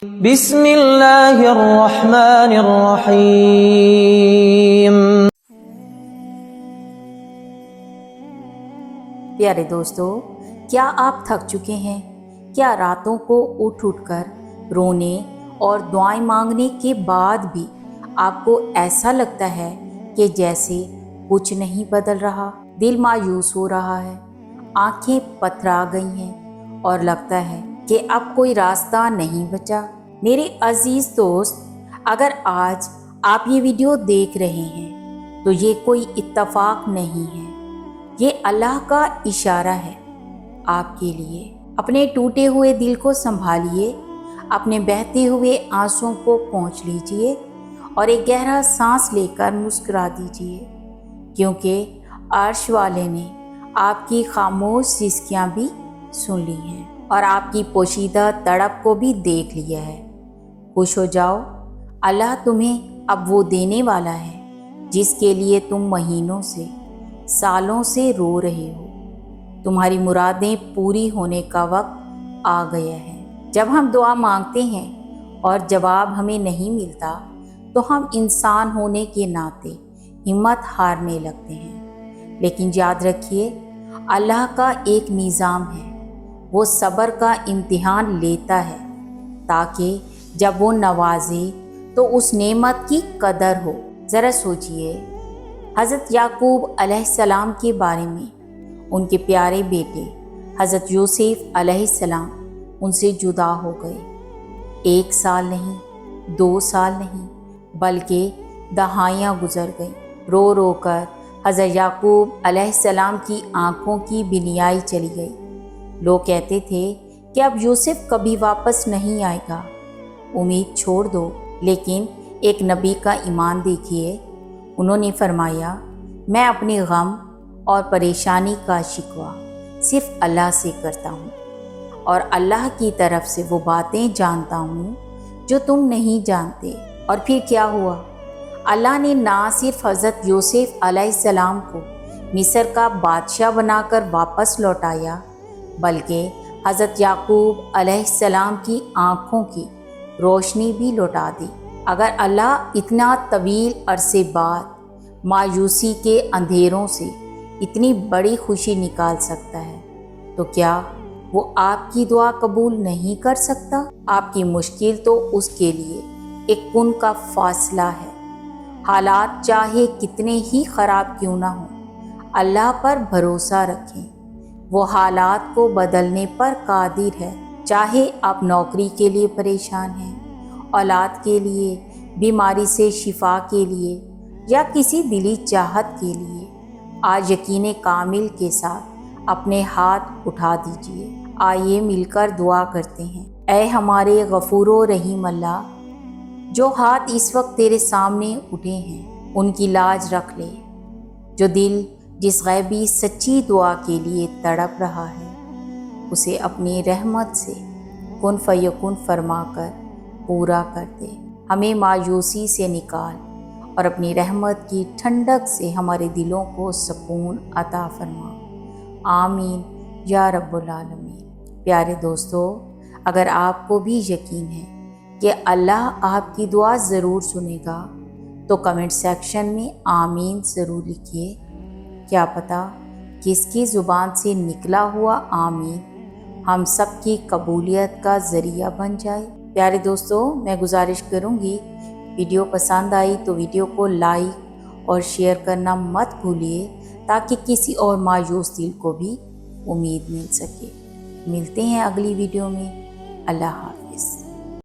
بسم اللہ الرحمن الرحیم۔ پیارے دوستو، کیا آپ تھک چکے ہیں؟ کیا راتوں کو اٹھ کر رونے اور دعائیں مانگنے کے بعد بھی آپ کو ایسا لگتا ہے کہ جیسے کچھ نہیں بدل رہا؟ دل مایوس ہو رہا ہے، آنکھیں پتھرا گئی ہیں اور لگتا ہے کہ اب کوئی راستہ نہیں بچا؟ میرے عزیز دوست، اگر آج آپ یہ ویڈیو دیکھ رہے ہیں تو یہ کوئی اتفاق نہیں ہے، یہ اللہ کا اشارہ ہے آپ کے لیے۔ اپنے ٹوٹے ہوئے دل کو سنبھالیے، اپنے بہتے ہوئے آنسوں کو پونچھ لیجئے اور ایک گہرا سانس لے کر مسکرا دیجئے، کیونکہ عرش والے نے آپ کی خاموش سسکیاں بھی سن لی ہیں اور آپ کی پوشیدہ تڑپ کو بھی دیکھ لیا ہے۔ خوش ہو جاؤ، اللہ تمہیں اب وہ دینے والا ہے جس کے لیے تم مہینوں سے، سالوں سے رو رہے ہو۔ تمہاری مرادیں پوری ہونے کا وقت آ گیا ہے۔ جب ہم دعا مانگتے ہیں اور جواب ہمیں نہیں ملتا تو ہم انسان ہونے کے ناطے ہمت ہارنے لگتے ہیں، لیکن یاد رکھیے اللہ کا ایک نظام ہے، وہ صبر کا امتحان لیتا ہے تاکہ جب وہ نوازے تو اس نعمت کی قدر ہو۔ ذرا سوچئے، حضرت یعقوب علیہ السلام کے بارے میں۔ ان کے پیارے بیٹے حضرت یوسف علیہ السلام ان سے جدا ہو گئے۔ 1 سال نہیں، 2 سال نہیں، بلکہ دہائیاں گزر گئیں۔ رو رو کر حضرت یعقوب علیہ السلام کی آنکھوں کی بینائی چلی گئی۔ لوگ کہتے تھے کہ اب یوسف کبھی واپس نہیں آئے گا، امید چھوڑ دو، لیکن ایک نبی کا ایمان دیکھیے۔ انہوں نے فرمایا، میں اپنے غم اور پریشانی کا شکوہ صرف اللہ سے کرتا ہوں اور اللہ کی طرف سے وہ باتیں جانتا ہوں جو تم نہیں جانتے۔ اور پھر کیا ہوا؟ اللہ نے نہ صرف حضرت یوسف علیہ السلام کو مصر کا بادشاہ بنا کر واپس لوٹایا، بلکہ حضرت یعقوب علیہ السلام کی آنکھوں کی روشنی بھی لوٹا دی۔ اگر اللہ اتنا طویل عرصے بعد مایوسی کے اندھیروں سے اتنی بڑی خوشی نکال سکتا ہے تو کیا وہ آپ کی دعا قبول نہیں کر سکتا؟ آپ کی مشکل تو اس کے لیے ایک کن کا فاصلہ ہے۔ حالات چاہے کتنے ہی خراب کیوں نہ ہوں، اللہ پر بھروسہ رکھیں، وہ حالات کو بدلنے پر قادر ہے۔ چاہے آپ نوکری کے لیے پریشان ہیں، اولاد کے لیے، بیماری سے شفا کے لیے یا کسی دلی چاہت کے لیے، آج یقین کامل کے ساتھ اپنے ہاتھ اٹھا دیجئے۔ آئیے مل کر دعا کرتے ہیں۔ اے ہمارے غفور و رحیم اللہ، جو ہاتھ اس وقت تیرے سامنے اٹھے ہیں ان کی لاج رکھ لے۔ جو دل جس غیبی سچی دعا کے لیے تڑپ رہا ہے اسے اپنی رحمت سے کن فیکن فرما کر پورا کر دے۔ ہمیں مایوسی سے نکال اور اپنی رحمت کی ٹھنڈک سے ہمارے دلوں کو سکون عطا فرما۔ آمین یا رب العالمین۔ پیارے دوستو، اگر آپ کو بھی یقین ہے کہ اللہ آپ کی دعا ضرور سنے گا تو کمنٹ سیکشن میں آمین ضرور لکھیے۔ کیا پتہ کس کی زبان سے نکلا ہوا آمین ہم سب کی قبولیت کا ذریعہ بن جائے۔ پیارے دوستو، میں گزارش کروں گی، ویڈیو پسند آئی تو ویڈیو کو لائک اور شیئر کرنا مت بھولیے تاکہ کسی اور مایوس دل کو بھی امید مل سکے۔ ملتے ہیں اگلی ویڈیو میں۔ اللہ حافظ۔